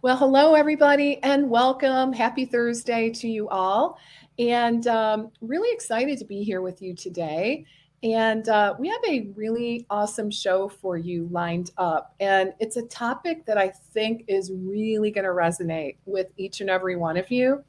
Well, hello, everybody, and welcome. Happy Thursday to you all. And really excited to be here with you today. And we have a really awesome show for you lined up. And it's a topic that I think is really going to resonate with each and every one of you.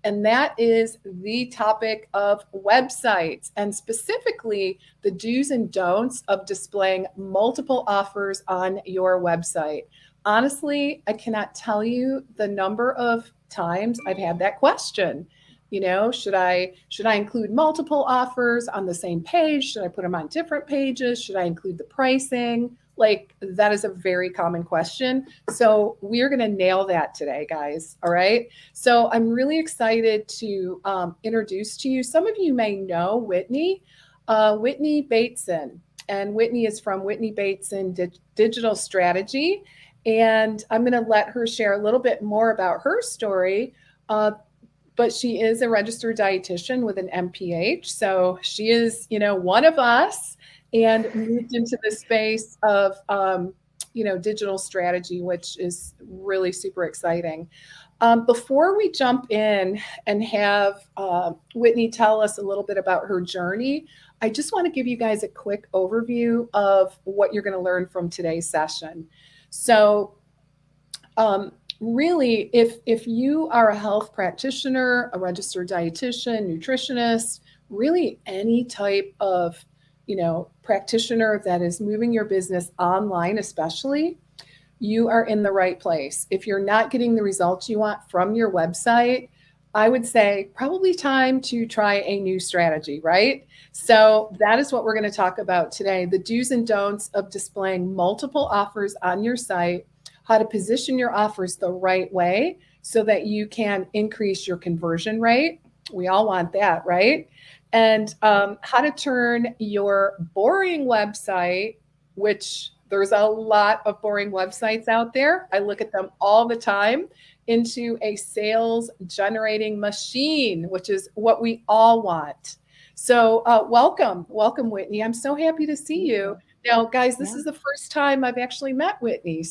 And that is the topic of websites, and specifically the do's and don'ts of displaying multiple offers on your website. Honestly, I cannot tell you the number of times I've had that question. Should I include multiple offers on the same page? Should I put them on different pages? Should I include the pricing? Like, that is a very common question. So we're going to nail that today, guys. All right. So I'm really excited to introduce to you. Some of you may know Whitney Bateson. And Whitney is from Whitney Bateson Digital Strategy. And I'm going to let her share a little bit more about her story. But she is a registered dietitian with an MPH. So she is, one of us, and moved into the space of, digital strategy, which is really super exciting. Before we jump in and have Whitney tell us a little bit about her journey, I just want to give you guys a quick overview of what you're going to learn from today's session. So, really, if you are a health practitioner, a registered dietitian, nutritionist, really any type of practitioner that is moving your business online, especially, you are in the right place. If you're not getting the results you want from your website, I would say probably time to try a new strategy, right? So that is what we're going to talk about today, the do's and don'ts of displaying multiple offers on your site, how to position your offers the right way so that you can increase your conversion rate. We all want that, right? And how to turn your boring website, which there's a lot of boring websites out there. I look at them all the time, into a sales generating machine, which is what we all want. So welcome, Whitney. I'm so happy to see you. Now, guys, this is the first time I've actually met Whitney.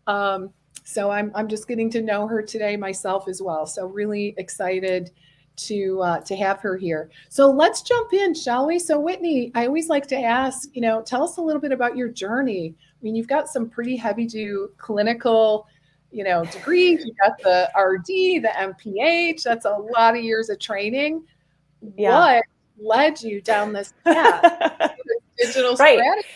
Um, so I'm just getting to know her today myself as well. So really excited to have her here. So let's jump in, shall we? So Whitney, I always like to ask, tell us a little bit about your journey. I mean, you've got some pretty heavy-duty clinical, degrees. You got the RD, the MPH. That's a lot of years of training. Yeah. What led you down this path? Digital strategy.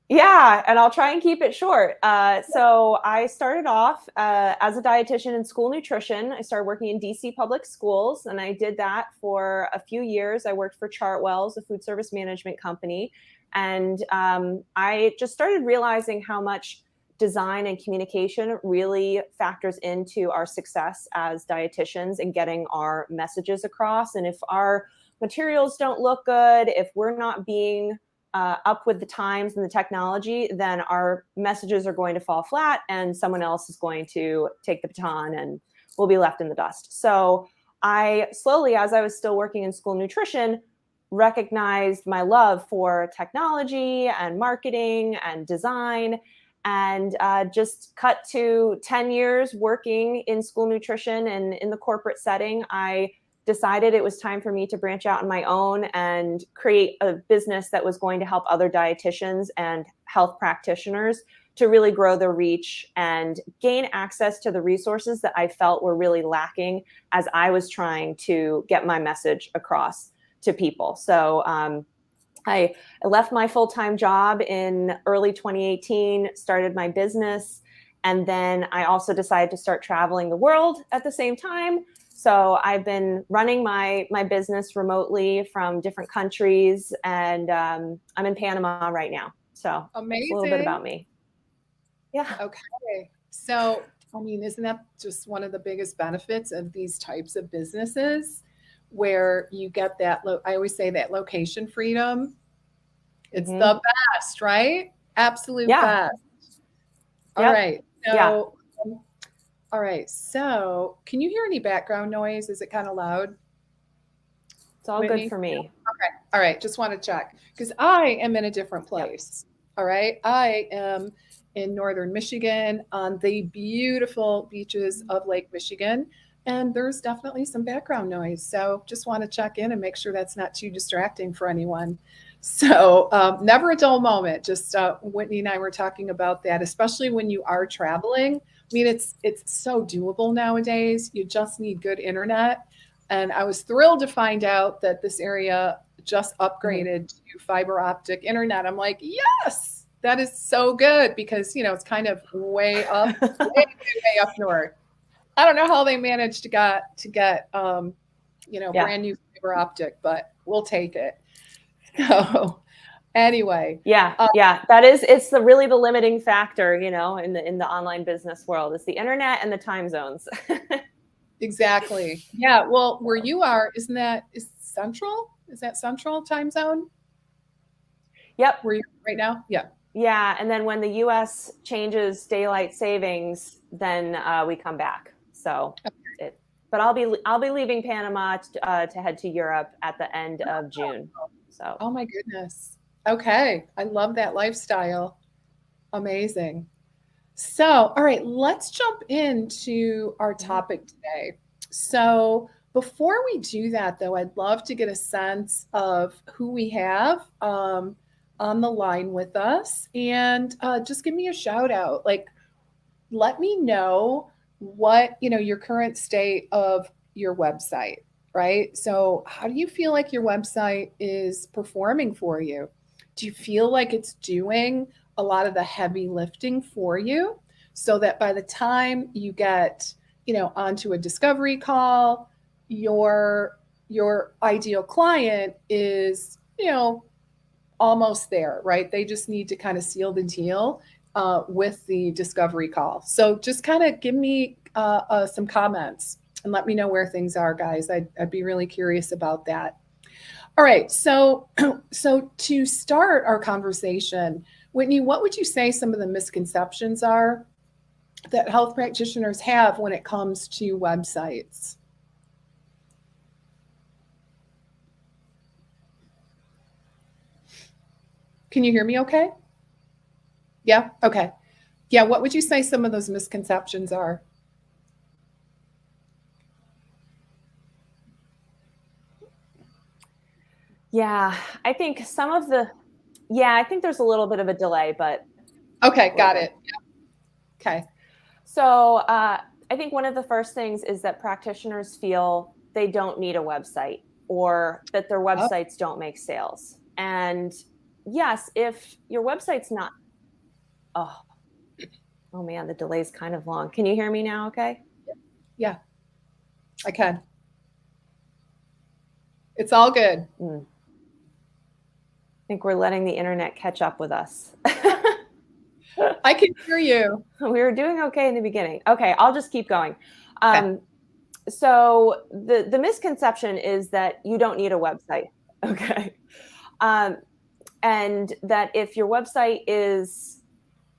Yeah, and I'll try and keep it short. So I started off as a dietitian in school nutrition. I started working in DC public schools, and I did that for a few years. I worked for Chartwell's, a food service management company, and I just started realizing how much design and communication really factors into our success as dietitians and getting our messages across. And if our materials don't look good, if we're not being up with the times and the technology, then our messages are going to fall flat and someone else is going to take the baton and we'll be left in the dust. So I slowly, as I was still working in school nutrition, recognized my love for technology and marketing and design, and just cut to 10 years working in school nutrition and in the corporate setting. I decided it was time for me to branch out on my own and create a business that was going to help other dietitians and health practitioners to really grow their reach and gain access to the resources that I felt were really lacking as I was trying to get my message across to people. So I left my full-time job in early 2018, started my business, and then I also decided to start traveling the world at the same time. So I've been running my business remotely from different countries, and I'm in Panama right now. So Amazing. A little bit about me. Yeah. Okay. So, I mean, isn't that just one of the biggest benefits of these types of businesses, where you get that, I always say, that location freedom? It's the best, right? Absolute best. All right. So, all right. So can you hear any background noise? Is it kind of loud? It's all good for me. Okay. All right. Just want to check, because I am in a different place. All right. I am in northern Michigan on the beautiful beaches of Lake Michigan. And there's definitely some background noise. So just want to check in and make sure that's not too distracting for anyone. So never a dull moment. Just Whitney and I were talking about that, especially when you are traveling. I mean, it's so doable nowadays. You just need good internet. And I was thrilled to find out that this area just Mhm. upgraded to fiber optic internet. I'm like, yes, that is so good because it's kind of way up, way up north. I don't know how they managed to get Yeah. brand new fiber optic, but we'll take it. So anyway, Yeah, uh, yeah, it's really the limiting factor, in the online business world is the internet and the time zones. exactly. Yeah. Well, where you are, isn't that is central? Is that central time zone Yep. where you're right now? Yeah. Yeah, and then when the US changes daylight savings, then we come back. So it but I'll be leaving Panama to head to Europe at the end of June. So, Oh my goodness. Okay. I love that lifestyle. Amazing. So, all right, let's jump into our mhm. topic today. So, before we do that, though, I'd love to get a sense of who we have on the line with us and just give me a shout out. Like, let me know what your current state of your website, right? So how do you feel like your website is performing for you? Do you feel like it's doing a lot of the heavy lifting for you so that by the time you get onto a discovery call, your ideal client is almost there, right? They just need to kind of seal the deal with the discovery call. So just kind of give me some comments and let me know where things are, guys. I'd be really curious about that. All right, so so to start our conversation, Whitney, what would you say some of the misconceptions are that health practitioners have when it comes to websites? Can you hear me okay? Yeah? Okay. Yeah, what would you say some of those misconceptions are? Yeah, I think some of the yeah, I think there's a little bit of a delay, but Okay, we're got good. it. Okay. So I think one of the first things is that practitioners feel they don't need a website or that their Oh, websites don't make sales. And yes, if your website's not, oh, oh man, the delay's kind of long. Can you hear me now? Okay. yeah, I can. It's all good. I think we're letting the internet catch up with us. I can hear you. We were doing okay in the beginning. Okay, I'll just keep going. Okay. Um, so the misconception is that you don't need a website. Okay. Um, and that if your website is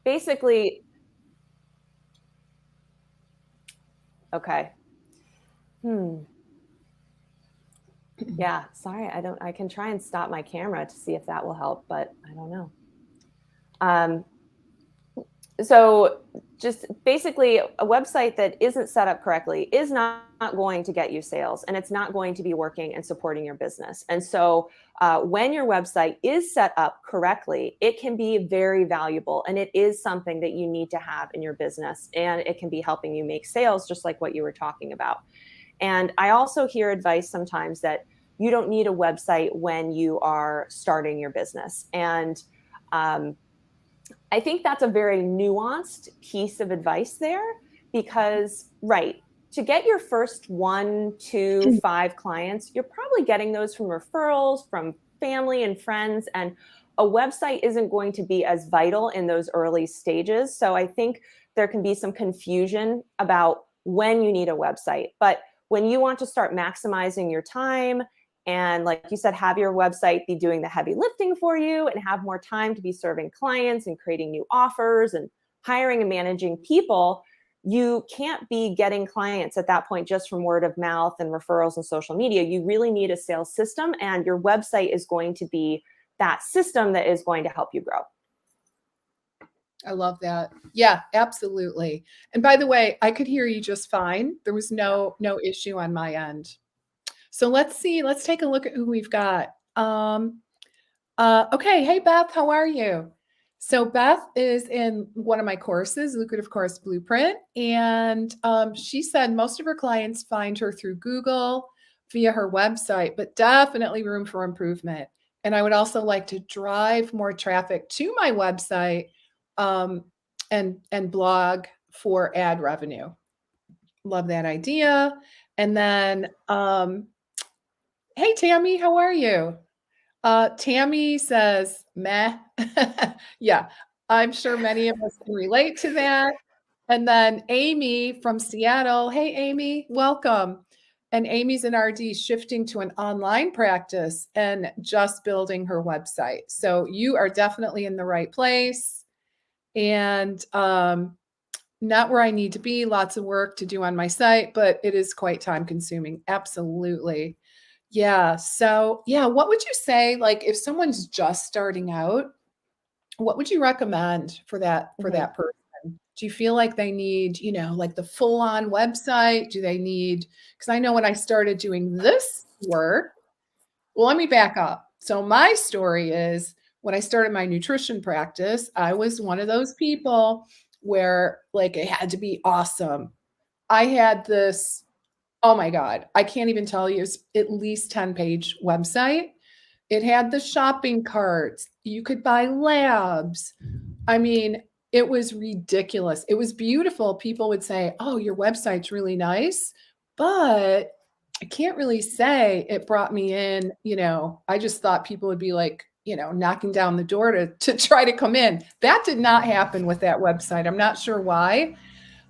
basically okay. Hmm. Yeah, sorry, I can try and stop my camera to see if that will help, but I don't know. Um, so just basically a website that isn't set up correctly is not going to get you sales, and it's not going to be working and supporting your business. And so when your website is set up correctly, it can be very valuable, and it is something that you need to have in your business, and it can be helping you make sales, just like what you were talking about. And I also hear advice sometimes that you don't need a website when you are starting your business. And um, I think that's a very nuanced piece of advice there because, right, to get your first 1, 2, 5 clients, you're probably getting those from referrals, from family and friends. And a website isn't going to be as vital in those early stages. So I think there can be some confusion about when you need a website. But when you want to start maximizing your time and like you said, have your website be doing the heavy lifting for you and have more time to be serving clients and creating new offers and hiring and managing people. You can't be getting clients at that point just from word of mouth and referrals and social media. You really need a sales system, and your website is going to be that system that is going to help you grow. I love that. Yeah, absolutely. And by the way, I could hear you just fine. There was Yeah. no issue on my end. So let's see. Let's take a look at who we've got. Okay. Hey, Beth, how are you? So Beth is in one of my courses, Lucrative Course Blueprint, and she said most of her clients find her through Google via her website, but definitely room for improvement. And I would also like to drive more traffic to my website um, and blog for ad revenue. Love that idea. And then, hey, Tammy, how are you? Tammy says, meh. Yeah, I'm sure many of us can relate to that. And then Amy from Seattle. Hey, Amy, welcome. And Amy's an RD shifting to an online practice and just building her website. So you are definitely in the right place. And not where I need to be, lots of work to do on my site, but it is quite time consuming. Absolutely. Yeah. So, yeah, what would you say like if someone's just starting out, what would you recommend for Mhm. that person? Do you feel like they need, like the full-on website? Do they need because I know when I started doing this work, well, let me back up. So my story is when I started my nutrition practice, I was one of those people where like it had to be awesome. I had this, oh my God, I can't even tell you, it's at least 10-page website. It had the shopping carts. You could buy labs. I mean, it was ridiculous. It was beautiful. People would say, "Oh, your website's really nice," but I can't really say it brought me in, I just thought people would be like, knocking down the door to try to come in. That did not happen with that website. I'm not sure why.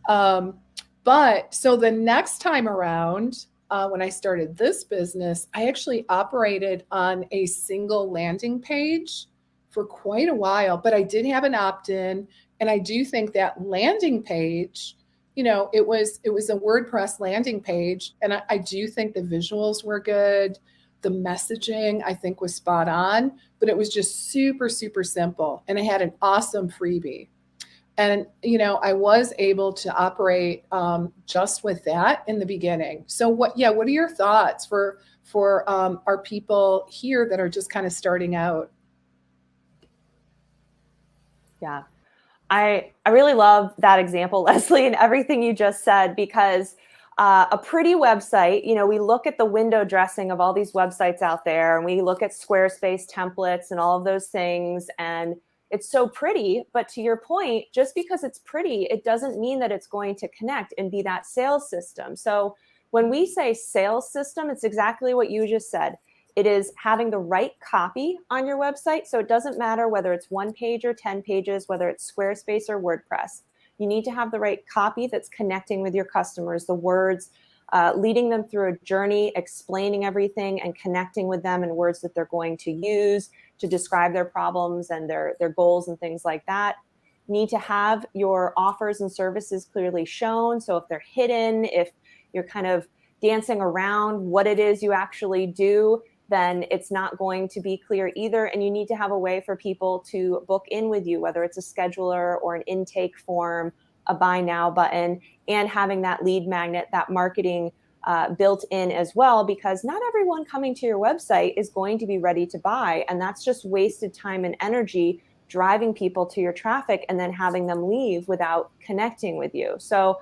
Um, but so the next time around, when I started this business, I actually operated on a single landing page for quite a while, but I did have an opt-in, and I do think that landing page, it was a WordPress landing page, and I do think the visuals were good. The messaging I think was spot on, but it was just super, super simple, and I had an awesome freebie. And I was able to operate just with that in the beginning. So what are your thoughts for our people here that are just kind of starting out? Yeah. I really love that example, Leslie, and everything you just said, because a pretty website, we look at the window dressing of all these websites out there, and we look at Squarespace templates and all of those things, and it's so pretty. But to your point, just because it's pretty, it doesn't mean that it's going to connect and be that sales system. So when we say sales system, it's exactly what you just said. It is having the right copy on your website. So it doesn't matter whether it's 1 page or 10 pages, whether it's Squarespace or WordPress. You need to have the right copy that's connecting with your customers, the words, leading them through a journey, explaining everything and connecting with them in words that they're going to use to describe their problems and their goals and things like that. You need to have your offers and services clearly shown. So if they're hidden, if you're kind of dancing around what it is you actually do, then it's not going to be clear either. And you need to have a way for people to book in with you, whether it's a scheduler or an intake form, a buy now button, and having that lead magnet, that marketing built in as well, because not everyone coming to your website is going to be ready to buy. And that's just wasted time and energy driving people to your traffic and then having them leave without connecting with you. So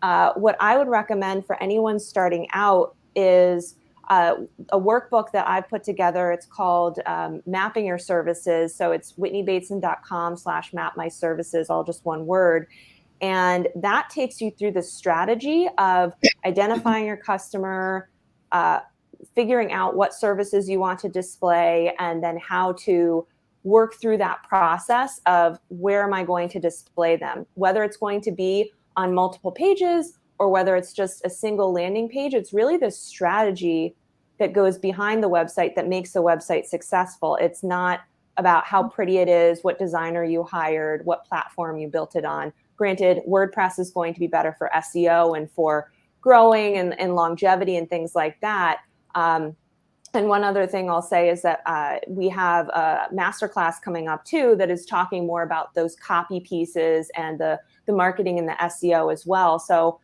what I would recommend for anyone starting out is a workbook that I've put together. It's called Mapping Your Services. So it's whitneybateson.com/mapmyservices, all just one word. And that takes you through the strategy of identifying your customer, figuring out what services you want to display, and then how to work through that process of where am I going to display them, whether it's going to be on multiple pages or whether it's just a single landing page. It's really the strategy that goes behind the website that makes the website successful. It's not about how pretty it is, what designer you hired, what platform you built it on. Granted, WordPress is going to be better for SEO and for growing and longevity and things like that. And one other thing I'll say is that we have a masterclass coming up too that is talking more about those copy pieces and the marketing and the SEO as well. So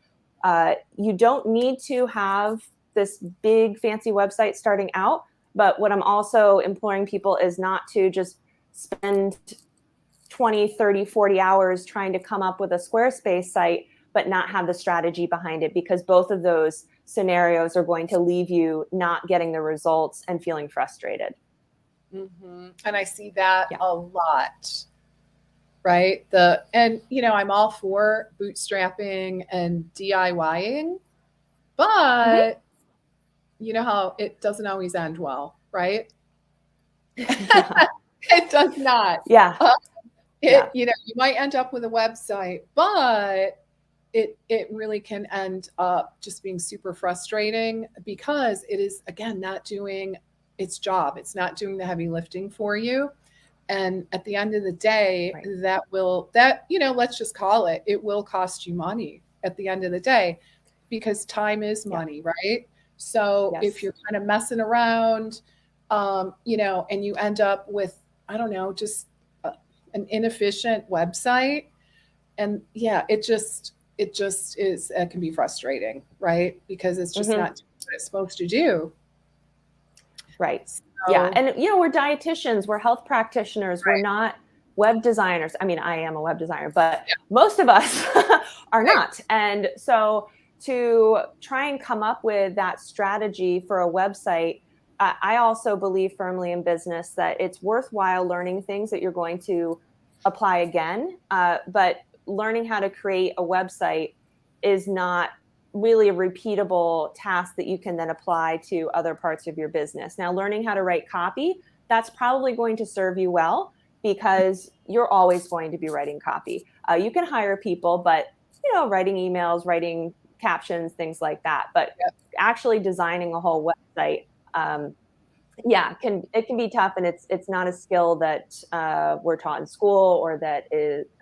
you don't need to have this big fancy website starting out. But what I'm also imploring people is not to just spend 20, 30, 40 hours trying to come up with a Squarespace site, but not have the strategy behind it, because both of those scenarios are going to leave you not getting the results and feeling frustrated. Mm-hmm. And I see that a lot, right? And I'm all for bootstrapping and DIYing, but you know how it doesn't always end well, right? It does not. Yeah. You might end up with a website, but it really can end up just being super frustrating because it is, again, not doing its job. It's not doing the heavy lifting for you. And at the end of the day, let's just call it, it will cost you money at the end of the day, because time is money, right? So if you're kind of messing around, and you end up with, I don't know, just an inefficient website, and it just is, it can be frustrating, right? Because it's just not doing what it's supposed to do. Right. So, yeah. And, we're dietitians, we're health practitioners, we're not web designers. I mean, I am a web designer, but most of us are not. And so to try and come up with that strategy for a website, I also believe firmly in business that it's worthwhile learning things that you're going to apply again. But learning how to create a website is not really a repeatable task that you can then apply to other parts of your business. Now, learning how to write copy, that's probably going to serve you well, because you're always going to be writing copy. You can hire people, but writing emails, writing captions, things like that. But actually designing a whole website, it can be tough, and it's not a skill that we're taught in school or that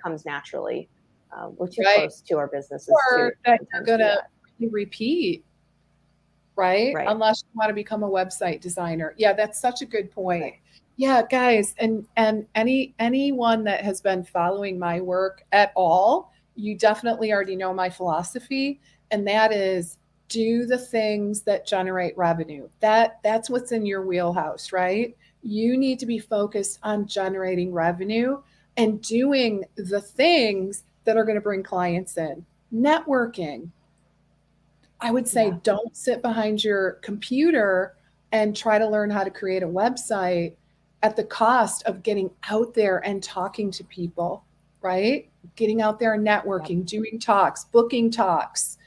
comes naturally. We're too close to our businesses, or that you're gonna repeat, right? Unless you want to become a website designer. Yeah, that's such a good point. Yeah, guys, and anyone that has been following my work at all, you definitely already know my philosophy, and that is, do the things that generate revenue. That's what's in your wheelhouse, right? You need to be focused on generating revenue and doing the things that are going to bring clients in. Networking. I would say don't sit behind your computer and try to learn how to create a website at the cost of getting out there and talking to people, right? Getting out there and networking, doing talks, booking talks,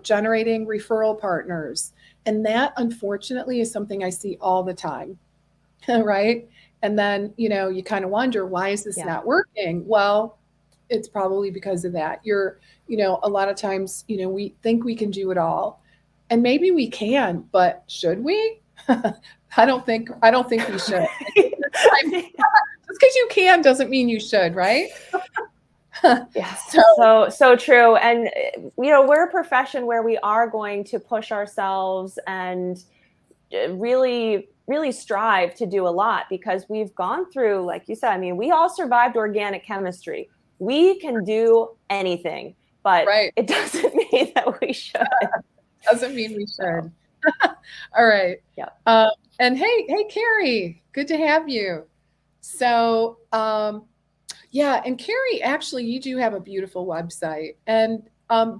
generating referral partners. And that, unfortunately, is something I see all the time, right? And then, you kind of wonder, why is this not working? Well, it's probably because of that. A lot of times, we think we can do it all, and maybe we can, but should we? I don't think we should. Just because you can doesn't mean you should, right? So true. And we're a profession where we are going to push ourselves and really strive to do a lot, because we've gone through, like you said, I mean, we all survived organic chemistry. We can do anything, but it doesn't mean that we should. Doesn't mean we should. All right. Yeah. And hey, Carrie, good to have you. So, and Carrie, actually, you do have a beautiful website. And I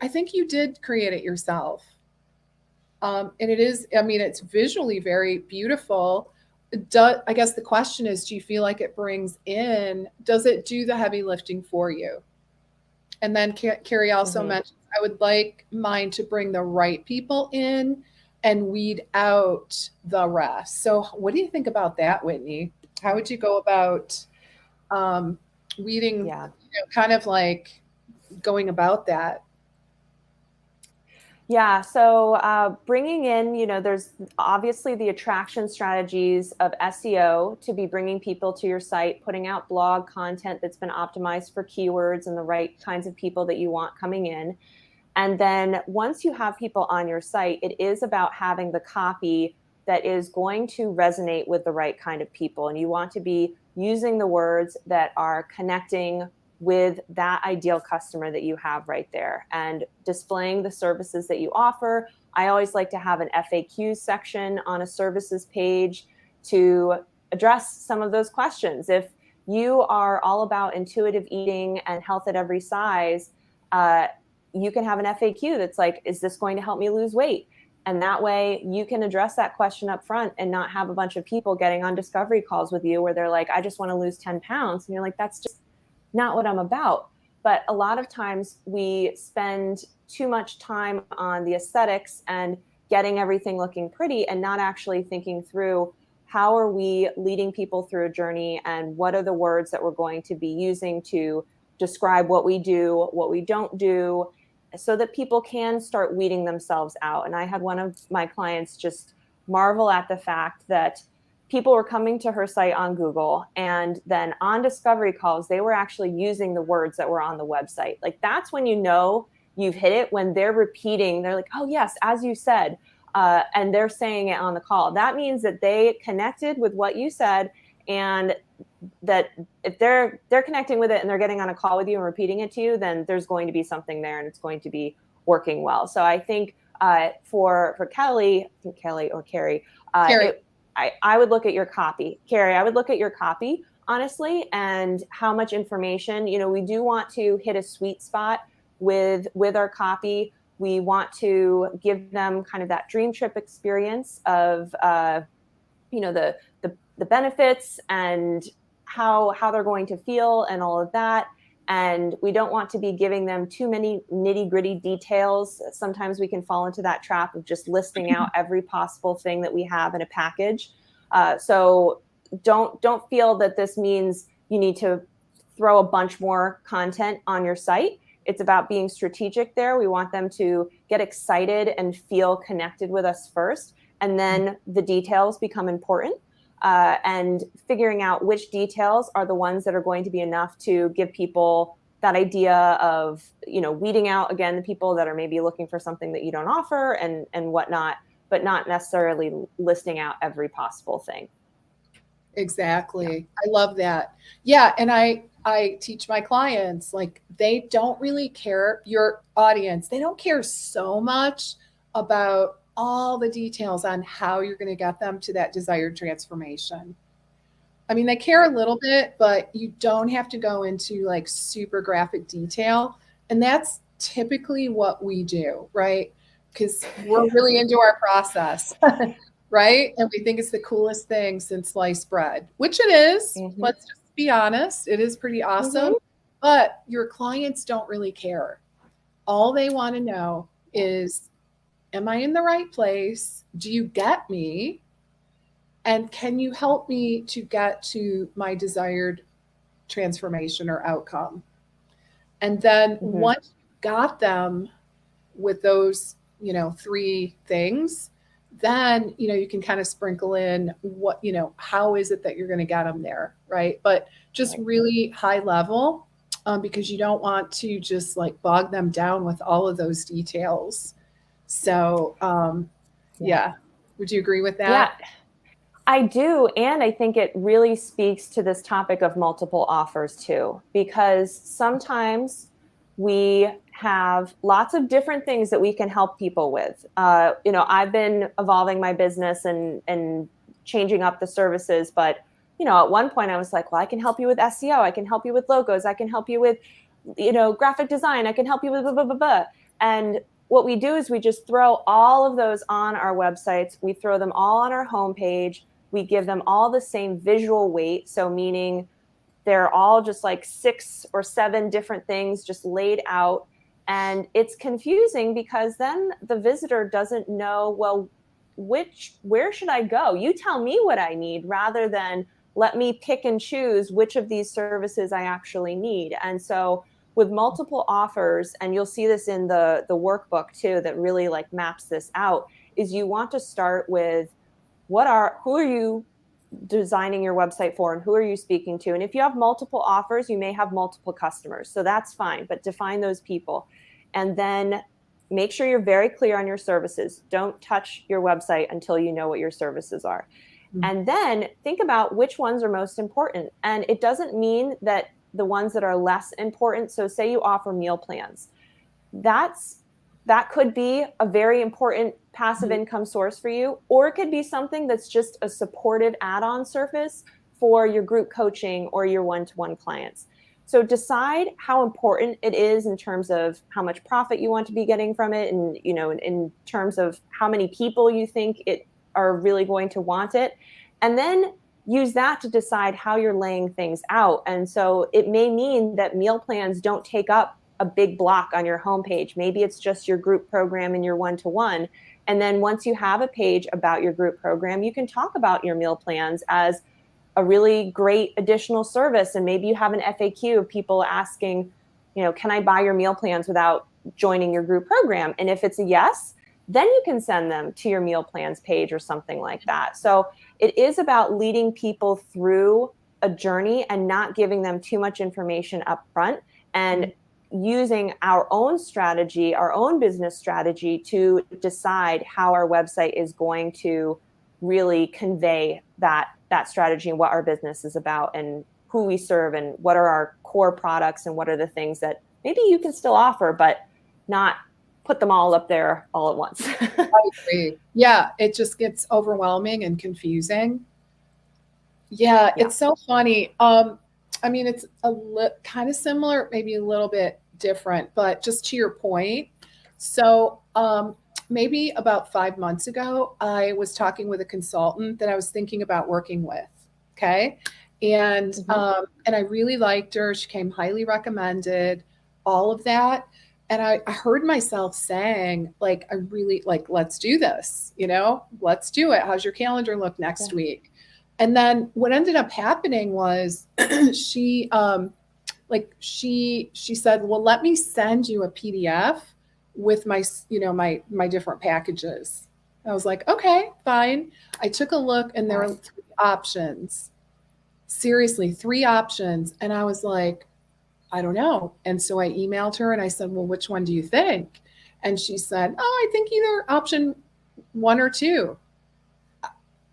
think you did create it yourself. And it is, I mean, it's visually very beautiful. I guess the question is, do you feel like it does it do the heavy lifting for you? And then Carrie also mentioned, I would like mine to bring the right people in and weed out the rest. So what do you think about that, Whitney? How would you go about weeding, kind of like going about that? Yeah. So bringing in, there's obviously the attraction strategies of SEO to be bringing people to your site, putting out blog content that's been optimized for keywords and the right kinds of people that you want coming in. And then once you have people on your site, it is about having the copy that is going to resonate with the right kind of people. And you want to be using the words that are connecting with that ideal customer that you have right there and displaying the services that you offer. I always like to have an FAQ section on a services page to address some of those questions. If you are all about intuitive eating and health at every size, you can have an FAQ that's like, is this going to help me lose weight? And that way you can address that question up front and not have a bunch of people getting on discovery calls with you where they're like, I just want to lose 10 pounds. And you're like, that's just not what I'm about. But a lot of times we spend too much time on the aesthetics and getting everything looking pretty and not actually thinking through how are we leading people through a journey and what are the words that we're going to be using to describe what we do, what we don't do, so that people can start weeding themselves out. And I had one of my clients just marvel at the fact that people were coming to her site on Google, and then on discovery calls, they were actually using the words that were on the website. Like, that's when you know you've hit it, when they're repeating, they're like, oh yes, as you said, and they're saying it on the call. That means that they connected with what you said, and that if they're connecting with it and they're getting on a call with you and repeating it to you, then there's going to be something there and it's going to be working well. So I think for Kelly or Carrie, Carrie. I would look at your copy. Carrie, I would look at your copy, honestly, and how much information. We do want to hit a sweet spot with our copy. We want to give them kind of that dream trip experience of the benefits and how they're going to feel and all of that. And we don't want to be giving them too many nitty-gritty details. Sometimes we can fall into that trap of just listing out every possible thing that we have in a package. So don't feel that this means you need to throw a bunch more content on your site. It's about being strategic there. We want them to get excited and feel connected with us first, and then the details become important. And figuring out which details are the ones that are going to be enough to give people that idea of, weeding out, again, the people that are maybe looking for something that you don't offer and whatnot, but not necessarily listing out every possible thing. Exactly. Yeah. I love that. Yeah. And I teach my clients, like, they don't really care, your audience, they don't care so much about all the details on how you're going to get them to that desired transformation. I mean, they care a little bit, but you don't have to go into like super graphic detail. And that's typically what we do, right? Because we're really into our process, right? And we think it's the coolest thing since sliced bread, which it is. Mm-hmm. Let's just be honest. It is pretty awesome. Mm-hmm. But your clients don't really care. All they want to know is, am I in the right place? Do you get me? And can you help me to get to my desired transformation or outcome? And then mm-hmm. once you got them with those, 3 things, then, you can kind of sprinkle in what, how is it that you're going to get them there, right? But just really high level, because you don't want to just like bog them down with all of those details. So, yeah. Would you agree with that? Yeah, I do. And I think it really speaks to this topic of multiple offers too, because sometimes we have lots of different things that we can help people with. I've been evolving my business and changing up the services, but at one point I was like, well, I can help you with SEO. I can help you with logos. I can help you with, graphic design. I can help you with blah, blah, blah, blah. And what we do is we just throw all of those on our websites. We throw them all on our homepage. We give them all the same visual weight. So meaning they're all just like 6 or 7 different things just laid out. And it's confusing because then the visitor doesn't know, well, where should I go? You tell me what I need rather than let me pick and choose which of these services I actually need. And so with multiple offers, and you'll see this in the workbook too, that really like maps this out, is you want to start with who are you designing your website for and who are you speaking to? And if you have multiple offers, you may have multiple customers. So that's fine, but define those people. And then make sure you're very clear on your services. Don't touch your website until you know what your services are. Mm-hmm. And then think about which ones are most important. And it doesn't mean that the ones that are less important. So say you offer meal plans. That could be a very important passive income source for you, or it could be something that's just a supportive add-on service for your group coaching or your one-to-one clients. So decide how important it is in terms of how much profit you want to be getting from it, and in terms of how many people you think it are really going to want it, and then use that to decide how you're laying things out. And so it may mean that meal plans don't take up a big block on your homepage. Maybe it's just your group program and your one-to-one. And then once you have a page about your group program, you can talk about your meal plans as a really great additional service. And maybe you have an FAQ of people asking, can I buy your meal plans without joining your group program? And if it's a yes, then you can send them to your meal plans page or something like that. So it is about leading people through a journey and not giving them too much information up front, and using our own strategy, our own business strategy, to decide how our website is going to really convey that strategy and what our business is about and who we serve and what are our core products and what are the things that maybe you can still offer, but not put them all up there all at once. I agree. Yeah, it just gets overwhelming and confusing. Yeah, it's so funny. I mean, it's kind of similar, maybe a little bit different, but just to your point. So maybe about 5 months ago, I was talking with a consultant that I was thinking about working with. Okay. And I really liked her. She came highly recommended, all of that. And I heard myself saying, like, I really like, let's do this, let's do it. How's your calendar look next week? And then what ended up happening was she said, well, let me send you a PDF with my my different packages. I was like, okay, fine. I took a look and there were 3 options. Seriously, 3 options. And I was like, I don't know. And so I emailed her and I said, well, which one do you think? And she said, oh, I think either option 1 or 2.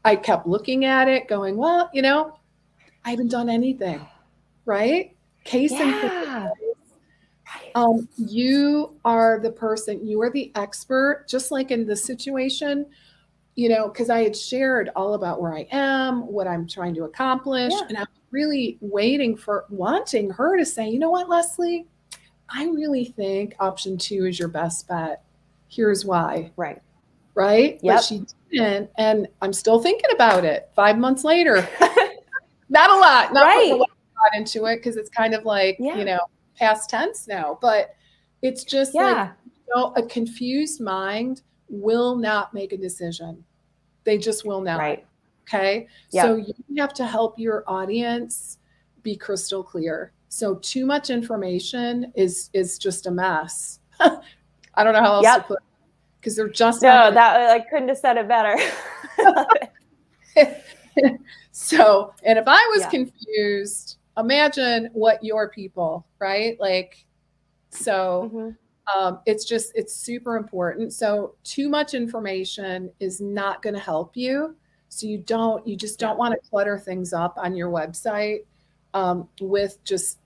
I kept looking at it going, well, I haven't done anything, right? Case in point, you are the person, you are the expert, just like in this situation, because I had shared all about where I am, what I'm trying to accomplish. And I'm really wanting her to say, you know what, Leslie, I really think option 2 is your best bet. Here's why. Right. Yep. But she didn't. And I'm still thinking about it 5 months later. Not a lot. Not putting a lot into it because it's kind of like, past tense now. But it's just like, a confused mind will not make a decision. They just will not. Right. Okay. Yep. So you have to help your audience be crystal clear. So too much information is just a mess. I don't know how else to put it. Because they're just that I couldn't have said it better. So, and if I was confused, imagine what your people, right? Like, so it's super important. So too much information is not going to help you. So you just don't want to clutter things up on your website with just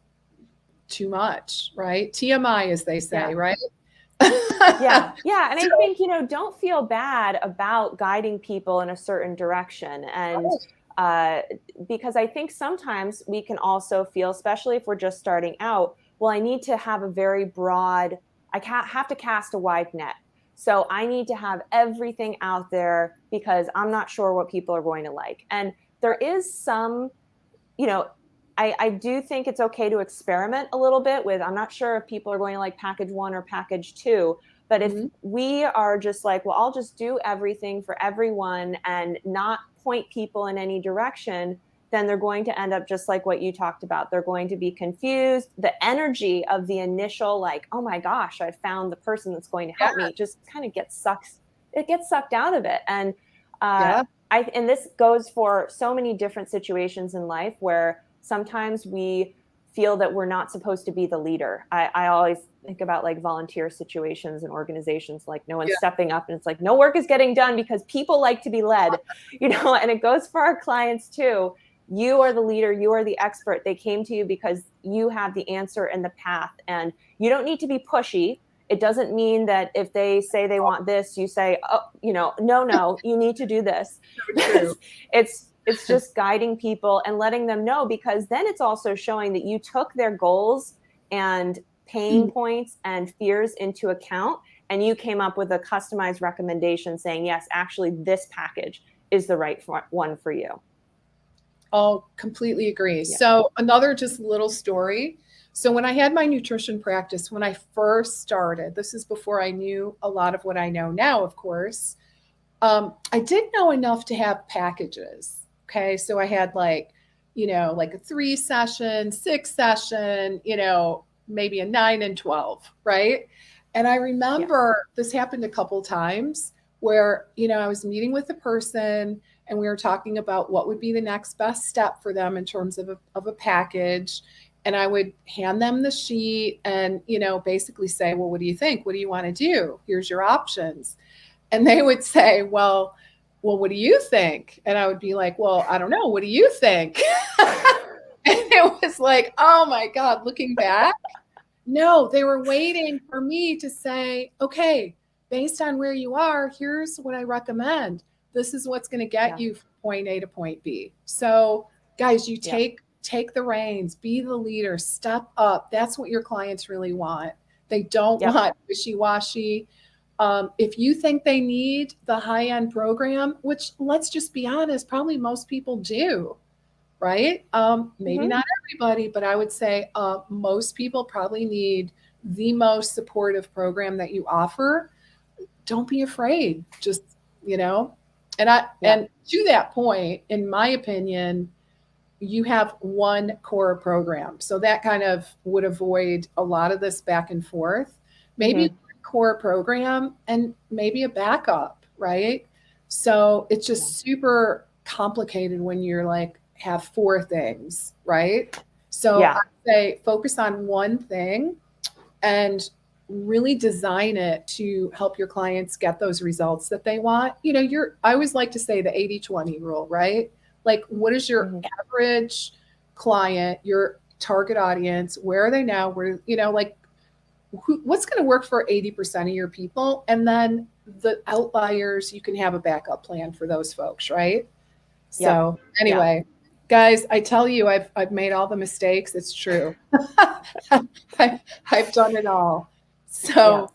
too much, right? TMI, as they say, right? And I think, don't feel bad about guiding people in a certain direction. And because I think sometimes we can also feel, especially if we're just starting out, well, I need to have a very broad, I have to cast a wide net. So I need to have everything out there because I'm not sure what people are going to like. And there is some, I do think it's okay to experiment a little bit with, I'm not sure if people are going to like package 1 or package 2, but if we are just like, well, I'll just do everything for everyone and not point people in any direction, then they're going to end up just like what you talked about. They're going to be confused. The energy of the initial, like, oh my gosh, I found the person that's going to help me, just kind of gets sucked out of it. And and this goes for so many different situations in life where sometimes we feel that we're not supposed to be the leader. I always think about like volunteer situations and organizations, like no one's stepping up, and it's like no work is getting done because people like to be led, and it goes for our clients too. You are the leader, you are the expert. They came to you because you have the answer and the path, and you don't need to be pushy. It doesn't mean that if they say they want this, you say, oh, no, you need to do this. So true. It's just guiding people and letting them know, because then it's also showing that you took their goals and pain points and fears into account, and you came up with a customized recommendation saying, yes, actually, this package is the right one for you. Oh, completely agree. Yeah. So another just little story. So when I had my nutrition practice, when I first started, this is before I knew a lot of what I know now, of course, I did know enough to have packages. Okay. So I had like a 3-session, 6-session, maybe a 9 and 12. Right. And I remember this happened a couple times where, I was meeting with a person and we were talking about what would be the next best step for them in terms of a package. And I would hand them the sheet and, basically say, well, what do you think? What do you want to do? Here's your options. And they would say, well, what do you think? And I would be like, well, I don't know. What do you think? And it was like, oh my God, looking back, no, they were waiting for me to say, okay, based on where you are, here's what I recommend. This is what's going to get you from point A to point B. So guys, you take the reins, be the leader, step up. That's what your clients really want. They don't want wishy-washy. If you think they need the high-end program, which let's just be honest, probably most people do, right? Maybe not everybody, but I would say most people probably need the most supportive program that you offer. Don't be afraid. Just, and to that point, in my opinion, you have one core program. So that kind of would avoid a lot of this back and forth. Maybe core program and maybe a backup, right? So it's just super complicated when you're like have 4 things, right? So I say focus on one thing and really design it to help your clients get those results that they want. I always like to say the 80-20 rule, right? Like, what is your average client, your target audience? Where are they now? What's going to work for 80% of your people? And then the outliers, you can have a backup plan for those folks, right? So anyway, guys, I tell you, I've made all the mistakes. It's true. I've done it all. So,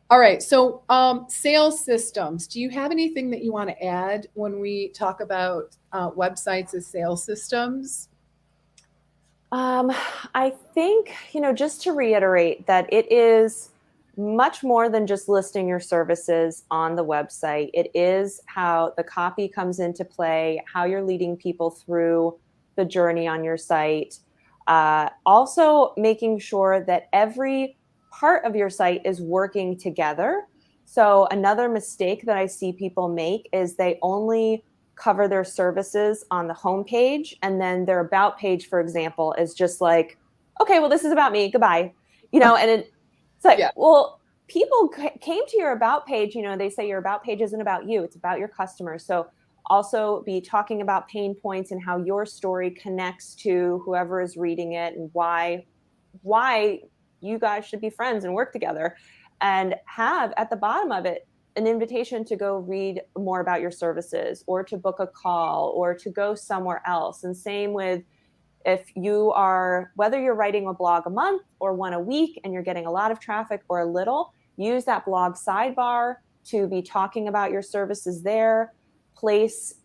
all right. So sales systems, do you have anything that you want to add when we talk about websites as sales systems? I think, just to reiterate that it is much more than just listing your services on the website. It is how the copy comes into play, how you're leading people through the journey on your site. Also making sure that every part of your site is working together. So another mistake that I see people make is they only cover their services on the homepage, and then their about page, for example, is just like, okay, well, this is about me, goodbye. And it's like, well, people came to your about page, they say your about page isn't about you, it's about your customers. So also be talking about pain points and how your story connects to whoever is reading it, and why you guys should be friends and work together, and have at the bottom of it an invitation to go read more about your services, or to book a call, or to go somewhere else. And same with whether you're writing a blog a month or one a week and you're getting a lot of traffic or a little, use that blog sidebar to be talking about your services there. Place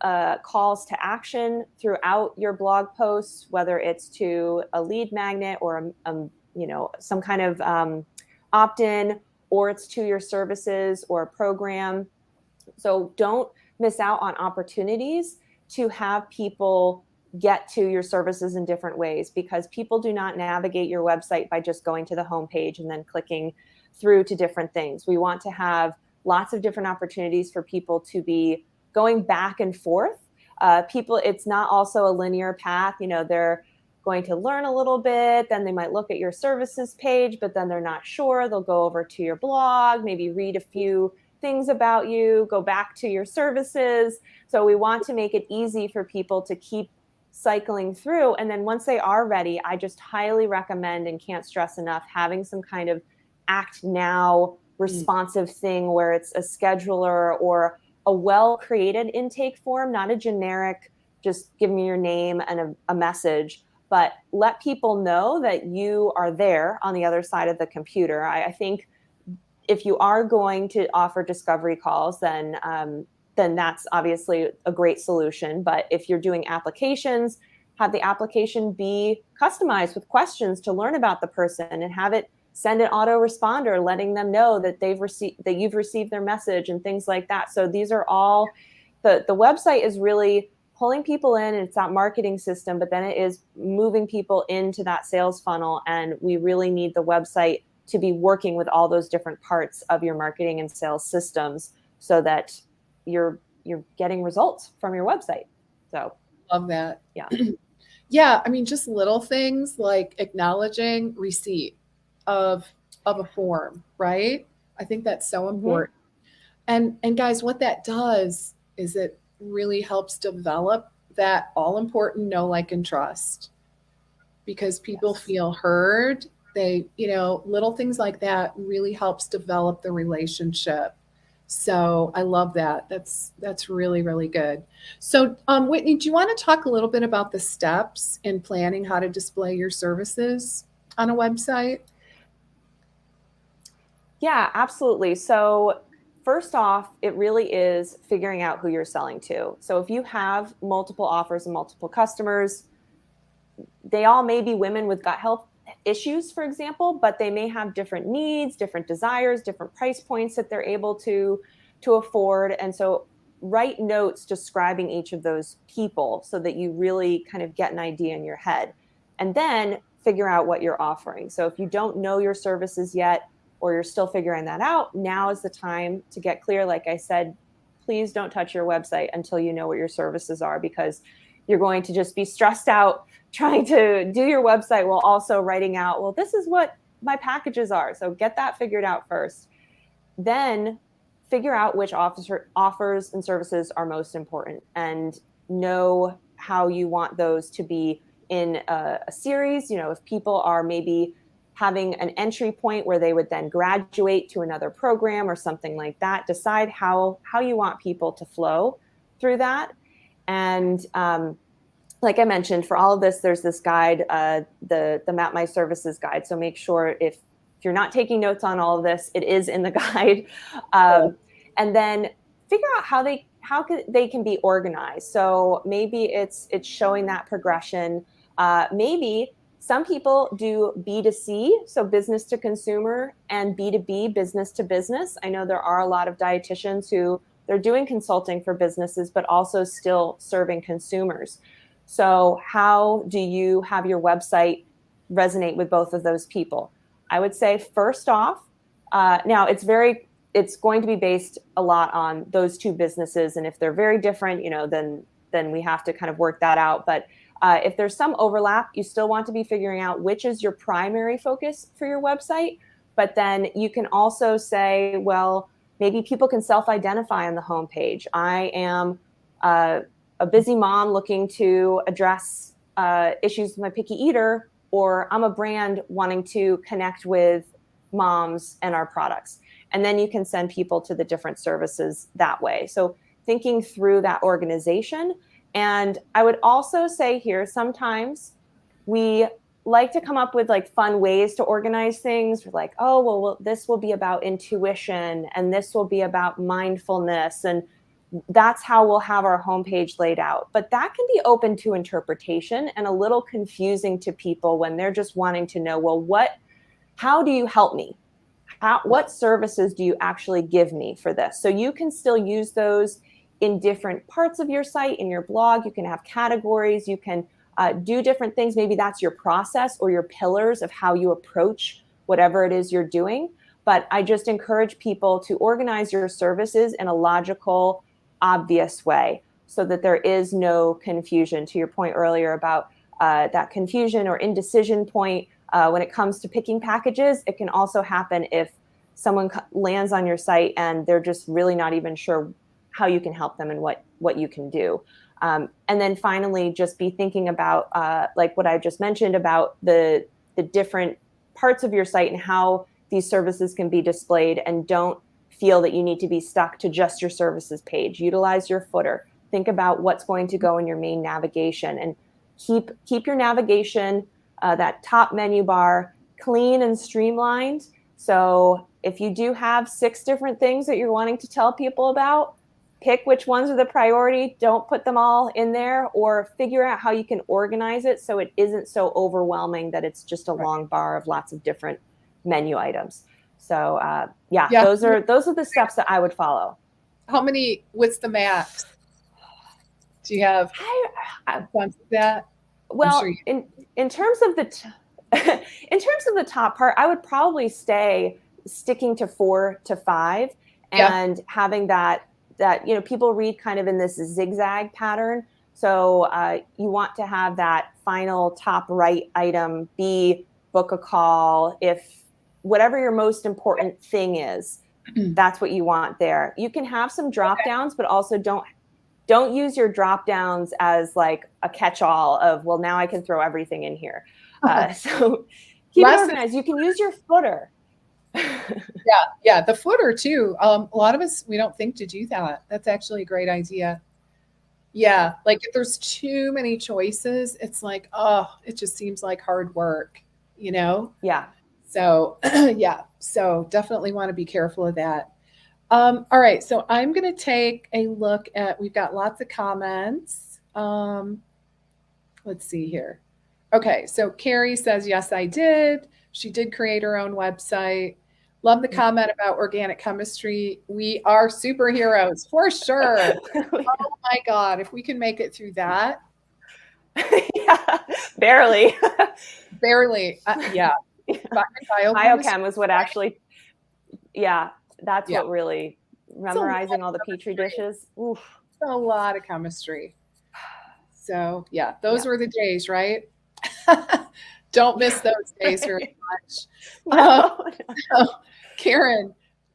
calls to action throughout your blog posts, whether it's to a lead magnet or some kind of opt-in, or it's to your services or a program. So don't miss out on opportunities to have people get to your services in different ways, because people do not navigate your website by just going to the homepage and then clicking through to different things. We want to have lots of different opportunities for people to be going back and forth. It's not also a linear path. They're going to learn a little bit, then they might look at your services page, but then they're not sure. They'll go over to your blog, maybe read a few things about you, go back to your services. So we want to make it easy for people to keep cycling through. And then once they are ready, I just highly recommend and can't stress enough having some kind of act now responsive thing where it's a scheduler or a well-created intake form, not a generic, just give me your name and a message, but let people know that you are there on the other side of the computer. I think if you are going to offer discovery calls, then that's obviously a great solution. But if you're doing applications, have the application be customized with questions to learn about the person, and have it send an autoresponder letting them know that you've received their message and things like that. So these are all the website is really pulling people in, and it's that marketing system, but then it is moving people into that sales funnel. And we really need the website to be working with all those different parts of your marketing and sales systems so that you're getting results from your website. So love that. Yeah. Yeah, I mean, just little things like acknowledging receipt of a form, right? I think that's so important. And guys, what that does is it really helps develop that all important know, like, and trust, because people feel heard. They, little things like that really helps develop the relationship. So I love that. That's really, really good. So Whitney, do you want to talk a little bit about the steps in planning how to display your services on a website? Yeah, absolutely. So first off, it really is figuring out who you're selling to. So if you have multiple offers and multiple customers, they all may be women with gut health issues, for example, but they may have different needs, different desires, different price points that they're able to afford. And so write notes describing each of those people so that you really kind of get an idea in your head. And then figure out what you're offering. So if you don't know your services yet, or you're still figuring that out, now is the time to get clear. Like I said, please don't touch your website until you know what your services are, because you're going to just be stressed out trying to do your website while also writing out, well, this is what my packages are. So get that figured out first. Then figure out which offers and services are most important, and know how you want those to be in a series. If people are maybe having an entry point where they would then graduate to another program or something like that, decide how you want people to flow through that. And like I mentioned, for all of this, there's this guide, the Map My Services guide. So make sure if you're not taking notes on all of this, it is in the guide. And then figure out how they can be organized. So maybe it's showing that progression. Maybe some people do B2C, so business to consumer, and B2B, business to business. I know there are a lot of dietitians who they're doing consulting for businesses, but also still serving consumers. So how do you have your website resonate with both of those people? I would say first off, now it's going to be based a lot on those two businesses. And if they're very different, then we have to kind of work that out. But if there's some overlap, you still want to be figuring out which is your primary focus for your website. But then you can also say, well, maybe people can self-identify on the homepage. I am a busy mom looking to address issues with my picky eater, or I'm a brand wanting to connect with moms and our products. And then you can send people to the different services that way. So thinking through that organization. And I would also say here, sometimes we like to come up with like fun ways to organize things. We're like, oh, well, this will be about intuition, and this will be about mindfulness. And that's how we'll have our homepage laid out. But that can be open to interpretation and a little confusing to people when they're just wanting to know, well, how do you help me? What services do you actually give me for this? So you can still use those in different parts of your site, in your blog. You can have categories, you can do different things. Maybe that's your process or your pillars of how you approach whatever it is you're doing. But I just encourage people to organize your services in a logical, obvious way so that there is no confusion. To your point earlier about that confusion or indecision point when it comes to picking packages. It can also happen if someone lands on your site and they're just really not even sure how you can help them and what you can do. And then finally, just be thinking about like what I just mentioned about the different parts of your site and how these services can be displayed, and don't feel that you need to be stuck to just your services page. Utilize your footer. Think about what's going to go in your main navigation, and keep your navigation, that top menu bar, clean and streamlined. So if you do have 6 different things that you're wanting to tell people about, pick which ones are the priority. Don't put them all in there, or figure out how you can organize it so it isn't so overwhelming that it's just a long bar of lots of different menu items. So yeah, those are the steps that I would follow. What's the max? Do you have that? Well, sure in terms of the in terms of the top part, I would probably sticking to 4 to 5, and having that people read kind of in this zigzag pattern. So you want to have that final top right item be book a call. If whatever your most important thing is, that's what you want there. You can have some drop downs, but also don't use your drop downs as like a catch-all of, well, now I can throw everything in here. So keep it organized. You can use your footer. Yeah, the footer too. A lot of us, we don't think to do that. That's actually a great idea. Yeah, like if there's too many choices, it's like, oh, it just seems like hard work, Yeah. So yeah, so definitely want to be careful of that. All right, so I'm going to take a look at, we've got lots of comments. Let's see here. Okay, so Carrie says, yes, I did. She did create her own website. Love the comment about organic chemistry. We are superheroes for sure. Oh my God, if we can make it through that. Yeah, barely. Barely. Yeah. Biochem was what actually, that's what really, memorizing all the Petri dishes. Oof. A lot of chemistry. So yeah, those were the days, right? Don't miss those days very much. No. Karen,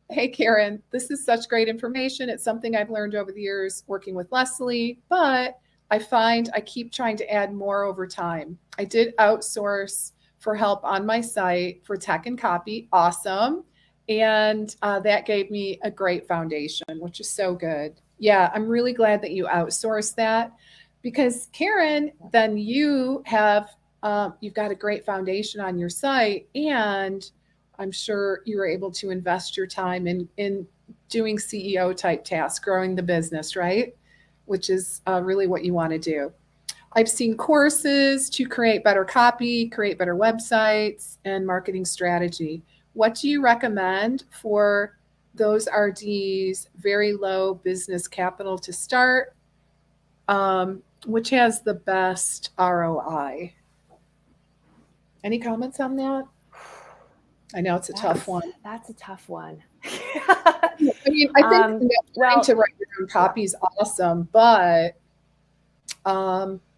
hey Karen, this is such great information. It's something I've learned over the years working with Leslie, but I find I keep trying to add more over time. I did outsource for help on my site for tech and copy. Awesome. And that gave me a great foundation, which is so good. Yeah, I'm really glad that you outsourced that, because Karen, then you have you've got a great foundation on your site, and I'm sure you were able to invest your time in doing CEO type tasks, growing the business, right? Which is really what you want to do. I've seen courses to create better copy, create better websites, and marketing strategy. What do you recommend for those RDs, very low business capital to start? Which has the best ROI? Any comments on that? I know it's a tough one. That's a tough one. I mean, I think trying to write your own copy is awesome, but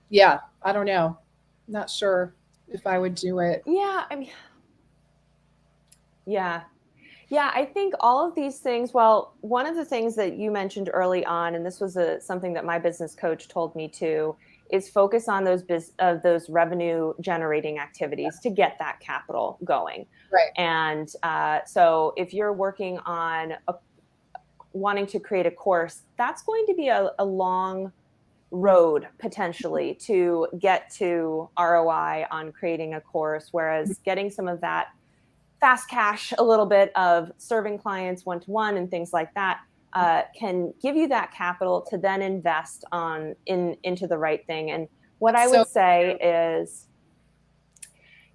yeah, I don't know. Not sure if I would do it. Yeah, I mean, yeah, I think all of these things, well, one of the things that you mentioned early on, and this was something that my business coach told me too, is focus on those revenue generating activities to get that capital going. Right. And so if you're working on wanting to create a course, that's going to be a long road potentially to get to ROI on creating a course, whereas getting some of that fast cash, a little bit of serving clients one-to-one and things like that, can give you that capital to then invest into the right thing. And what I would say is,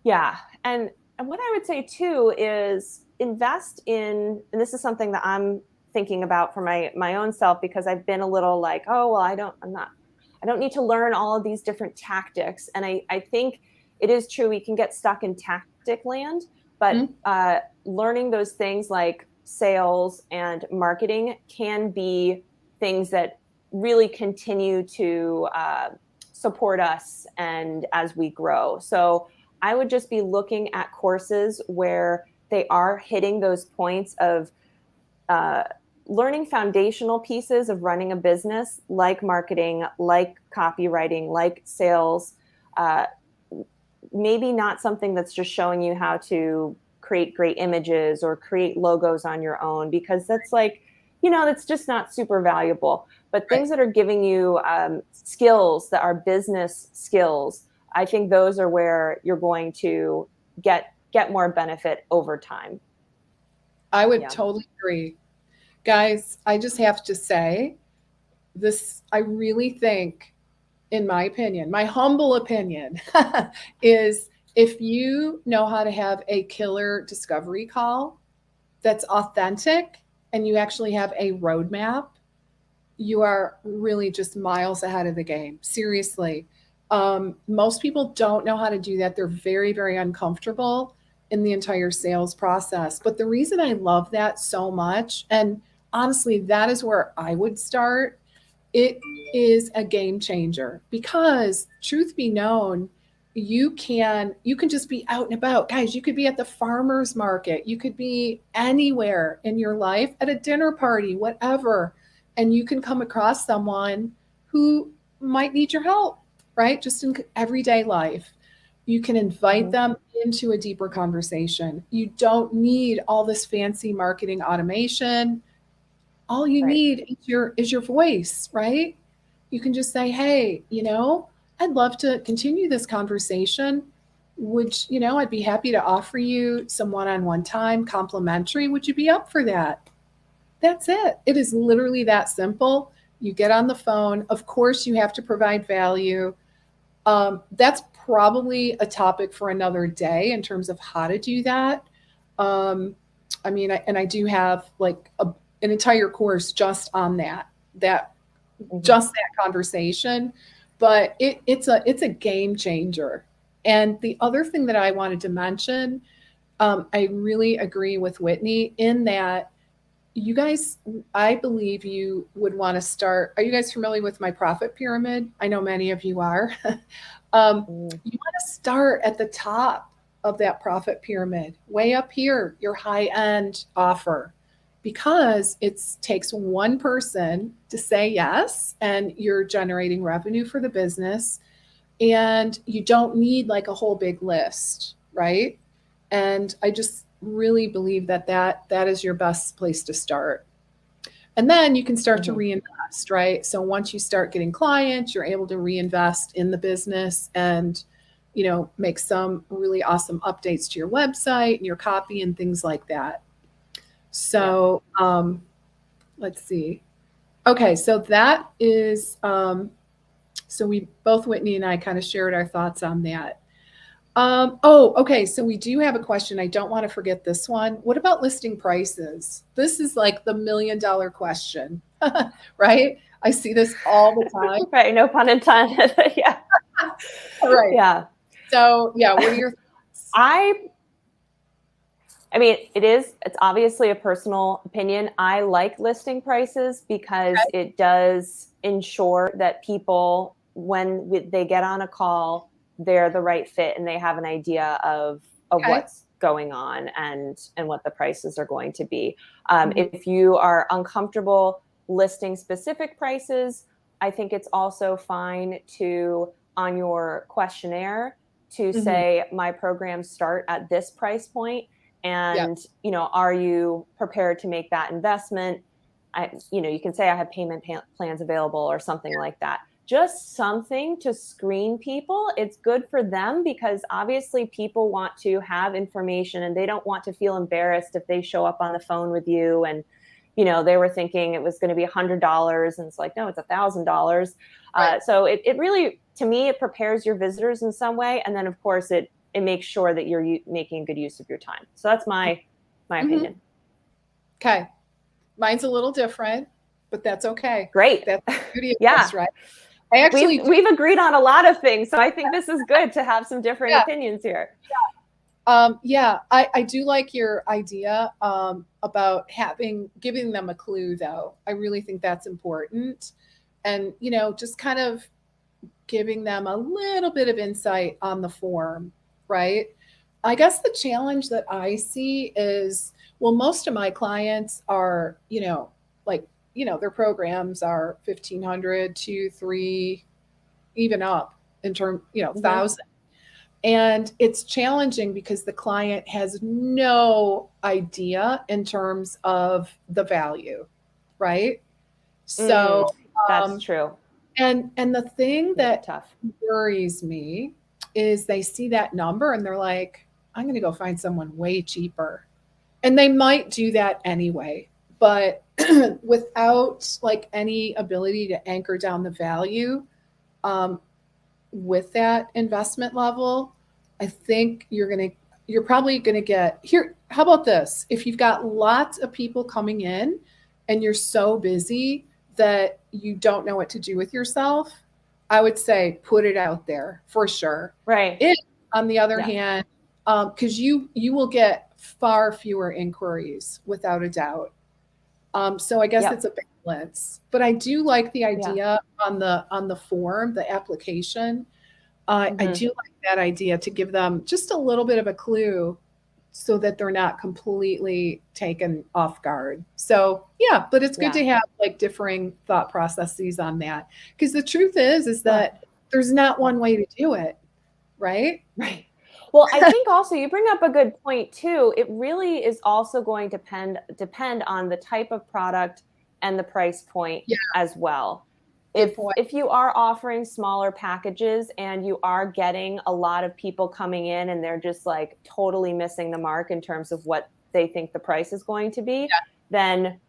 and what I would say too is invest in, and this is something that I'm thinking about for my own self, because I've been a little like, oh, well, I don't need to learn all of these different tactics. And I think it is true, we can get stuck in tactic land, but learning those things like sales and marketing can be things that really continue to support us and as we grow. So I would just be looking at courses where they are hitting those points of learning foundational pieces of running a business, like marketing, like copywriting, like sales. Maybe not something that's just showing you how to create great images or create logos on your own, because that's like, that's just not super valuable. But things that are giving you skills that are business skills, I think those are where you're going to get more benefit over time. I would totally agree. Guys, I just have to say this, I really think, in my opinion, my humble opinion, is if you know how to have a killer discovery call that's authentic and you actually have a roadmap, you are really just miles ahead of the game. Seriously. Most people don't know how to do that. They're very, very uncomfortable in the entire sales process. But the reason I love that so much, and honestly, that is where I would start, it is a game changer because, truth be known, you can just be out and about. Guys, you could be at the farmer's market, you could be anywhere in your life, at a dinner party, whatever, and you can come across someone who might need your help, right? Just in everyday life. You can invite them into a deeper conversation. You don't need all this fancy marketing automation. All you need is your voice, right? You can just say, hey, I'd love to continue this conversation. I'd be happy to offer you some one-on-one time complimentary. Would you be up for that? That's it. It is literally that simple. You get on the phone. Of course, you have to provide value. That's probably a topic for another day in terms of how to do that. I do have like an entire course just on just that conversation. But it's a game changer. And the other thing that I wanted to mention, I really agree with Whitney in that you guys, I believe you would want to start. Are you guys familiar with my profit pyramid? I know many of you are. You want to start at the top of that profit pyramid, way up here, your high end offer, because it takes one person to say yes, and you're generating revenue for the business. And you don't need like a whole big list, right? And I just really believe that is your best place to start. And then you can start to reinvest, right? So once you start getting clients, you're able to reinvest in the business and, make some really awesome updates to your website and your copy and things like that. So let's see. Okay, so that is, so we both, Whitney and I, kind of shared our thoughts on that. Okay. So we do have a question. I don't want to forget this one. What about listing prices? This is like the $1 million question, right? I see this all the time. Right. No pun intended. Yeah. Right. Yeah. So what are your thoughts? I mean, it's obviously a personal opinion. I like listing prices because it does ensure that people, when they get on a call, they're the right fit and they have an idea of what's going on and what the prices are going to be. If you are uncomfortable listing specific prices, I think it's also fine to, on your questionnaire, to say my programs start at this price point. And, are you prepared to make that investment? You can say I have payment plans available or something like that. Just something to screen people. It's good for them because obviously people want to have information and they don't want to feel embarrassed if they show up on the phone with you and, they were thinking it was going to be $100 and it's like, no, it's $1,000. So it really, to me, it prepares your visitors in some way. And then of course it makes sure that you're making good use of your time. So that's my opinion. Okay. Mine's a little different, but that's okay. Great. That's the beauty of this, right? We've agreed on a lot of things. So I think this is good to have some different opinions here. I do like your idea about giving them a clue, though. I really think that's important. And, just kind of giving them a little bit of insight on the form, right? I guess the challenge that I see is, well, most of my clients are, like, their programs are 1,500, 2, 3, even up in term, Mm-hmm. 1,000. And it's challenging because the client has no idea in terms of the value, right? So, That's um, true. and the thing Make it that tough. worries me is they see that number and they're like, I'm going to go find someone way cheaper. And they might do that anyway, but without like any ability to anchor down the value, um, with that investment level, I think you're probably gonna get here. How about this? If you've got lots of people coming in and you're so busy that you don't know what to do with yourself, I would say put it out there for sure. Right. If, on the other Yeah. hand, because you will get far fewer inquiries without a doubt. So I guess it's Yep. a balance, but I do like the Yeah. idea on the form, the application. I Mm-hmm. do like that idea to give them just a little bit of a clue so that they're not completely taken off guard. So yeah, but it's good Yeah. to have like differing thought processes on that because the truth is Well, that there's not yeah. one way to do it, right? Right. Well, I think also you bring up a good point too. It really is also going to depend on the type of product and the price point Yeah, as well. good If point. if you are offering smaller packages and you are getting a lot of people coming in and they're just like totally missing the mark in terms of what they think the price is going to be, Yeah, then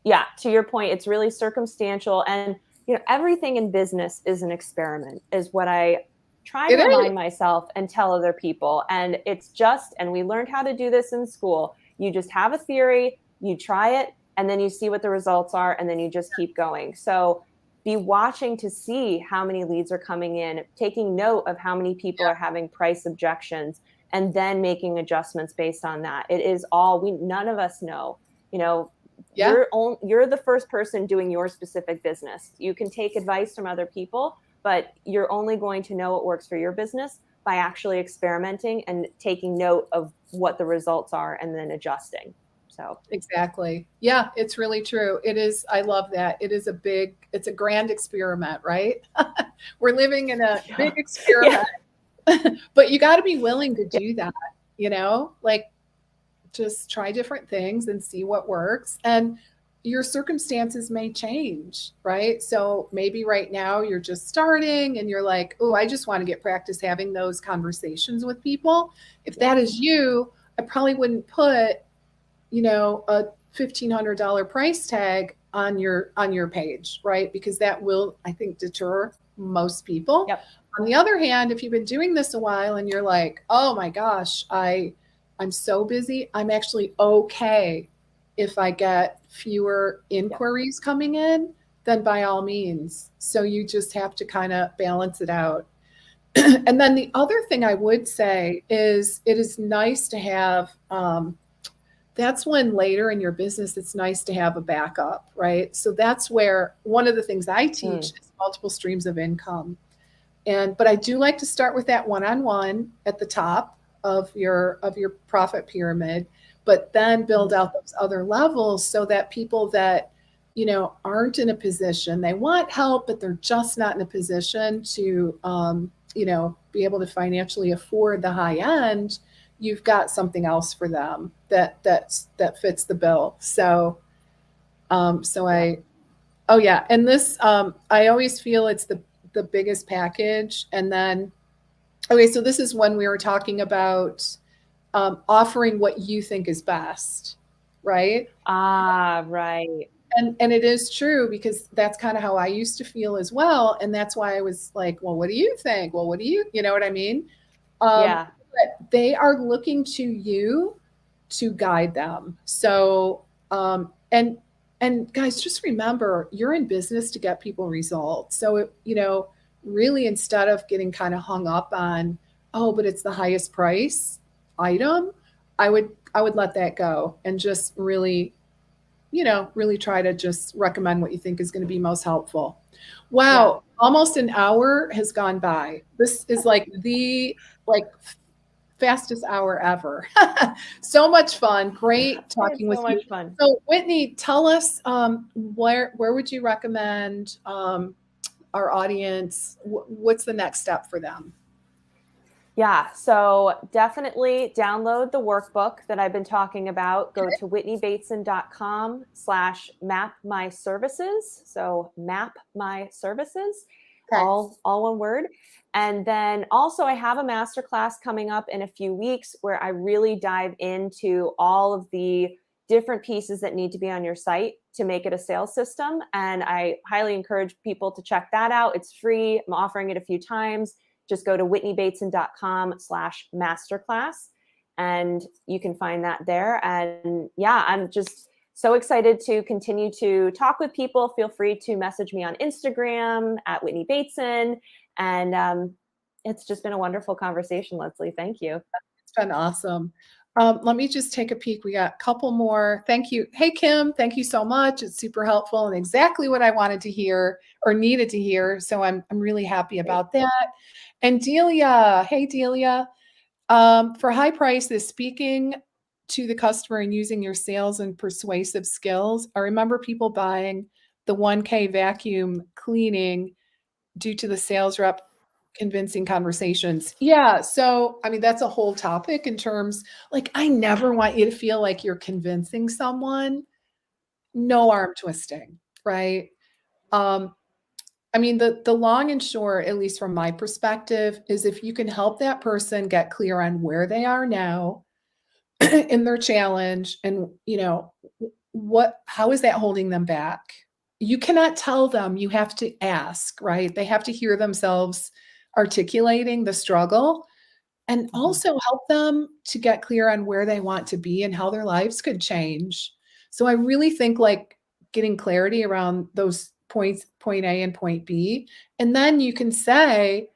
yeah, to your point, it's really circumstantial. And everything in business is an experiment, is what I try to it is. remind myself and tell other people. And it's just, and we learned how to do this in school. You just have a theory, you try it, and then you see what the results are, and then you just keep going. So be watching to see how many leads are coming in, taking note of how many people Yeah, are having price objections, and then making adjustments based on that. It is all we none of us know. You know, yeah, you're the first person doing your specific business. You can take advice from other people, but you're only going to know what works for your business by actually experimenting and taking note of what the results are and then adjusting. So, exactly. Yeah, it's really true. It is. I love that. It's a grand experiment, right? We're living in a big yeah. Yeah. experiment. But you got to be willing to do that, like just try different things and see what works. And your circumstances may change, right? So maybe right now you're just starting and you're like, oh, I just want to get practice having those conversations with people. If Yeah. that is you, I probably wouldn't put, a $1,500 price tag on your page, right? Because that will, I think, deter most people. Yep. On the other hand, if you've been doing this a while and you're like, oh my gosh, I'm so busy, I'm actually okay if I get fewer Yep. inquiries coming in, then by all means. So you just have to kind of balance it out. And then the other thing I would say is it is nice to have that's when later in your business it's nice to have a backup, right? So that's where one of the things I teach Mm. is multiple streams of income. But I do like to start with that one-on-one at the top of your profit pyramid, but then build Mm. out those other levels so that people that aren't in a position, they want help but they're just not in a position to be able to financially afford the high end, you've got something else for them that fits the bill. So Yep. I oh yeah, and this I always feel it's the biggest package. And then okay, so this is when we were talking about offering what you think is best, right? Ah, right. And it is true because that's kind of how I used to feel as well, and that's why I was like, well, what do you think? Well, what do you know what I mean? Yeah. But they are looking to you to guide them. So, and guys, just remember, you're in business to get people results. So, really, instead of getting kind of hung up on, oh, but it's the highest price item, I would let that go and just really, really try to just recommend what you think is going to be most helpful. Yeah. Wow. almost an hour has gone by. This is like the like fastest hour ever. So much fun. Great It's talking with so you. much fun. So Whitney, tell us where would you recommend our audience? What's the next step for them? Yeah, so definitely download the workbook that I've been talking about. Go to whitneybateson.com/mapmyservices. So map my services, Okay. all one word. And then also I have a masterclass coming up in a few weeks where I really dive into all of the different pieces that need to be on your site to make it a sales system. And I highly encourage people to check that out. It's free. I'm offering it a few times. Just go to whitneybateson.com/masterclass and you can find that there. And yeah, I'm just so excited to continue to talk with people. Feel free to message me on Instagram at Whitney Bateson. And it's just been a wonderful conversation, Leslie. Thank you. It's been awesome. Let me just take a peek. We got a couple more. Thank you. Hey, Kim, thank you so much. It's super helpful and exactly what I wanted to hear or needed to hear. So I'm really happy Great. about that. And Delia, hey, Delia, for high prices, speaking to the customer and using your sales and persuasive skills. I remember people buying the 1K vacuum cleaning due to the sales rep convincing conversations. Yeah. So, I mean, that's a whole topic in terms like, I never want you to feel like you're convincing someone. No arm twisting, right? Um, I mean, the long and short, at least from my perspective, is if you can help that person get clear on where they are now in their challenge and, how is that holding them back? You cannot tell them, you have to ask, right? They have to hear themselves articulating the struggle and Mhm. also help them to get clear on where they want to be and how their lives could change. So I really think like getting clarity around those points, point A and point B, and then you can say,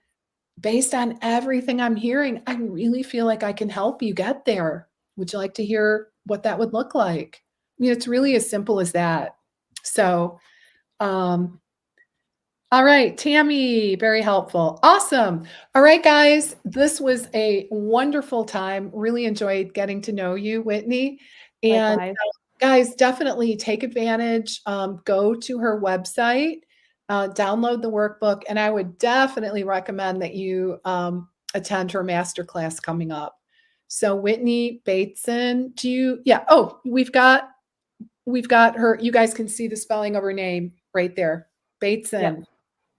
based on everything I'm hearing, I really feel like I can help you get there. Would you like to hear what that would look like? I mean, it's really as simple as that. So, um, all right, Tammy, very helpful. Awesome. All right, guys, this was a wonderful time. Really enjoyed getting to know you, Whitney. And Likewise. guys, definitely take advantage. Go to her website, download the workbook, and I would definitely recommend that you attend her masterclass coming up. So, Whitney Bateson, do you? Yeah. Oh, we've got her. You guys can see the spelling of her name right there, Yep. Bateson.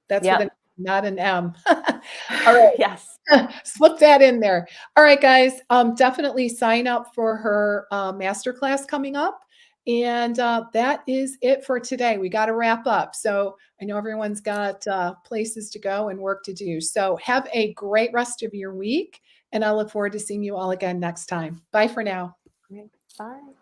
That's with Yep. an not an M. All right. Yes. Slip that in there. All right, guys, definitely sign up for her masterclass coming up. And that is it for today. We got to wrap up. So I know everyone's got places to go and work to do. So have a great rest of your week. And I look forward to seeing you all again next time. Bye for now. Great. Bye.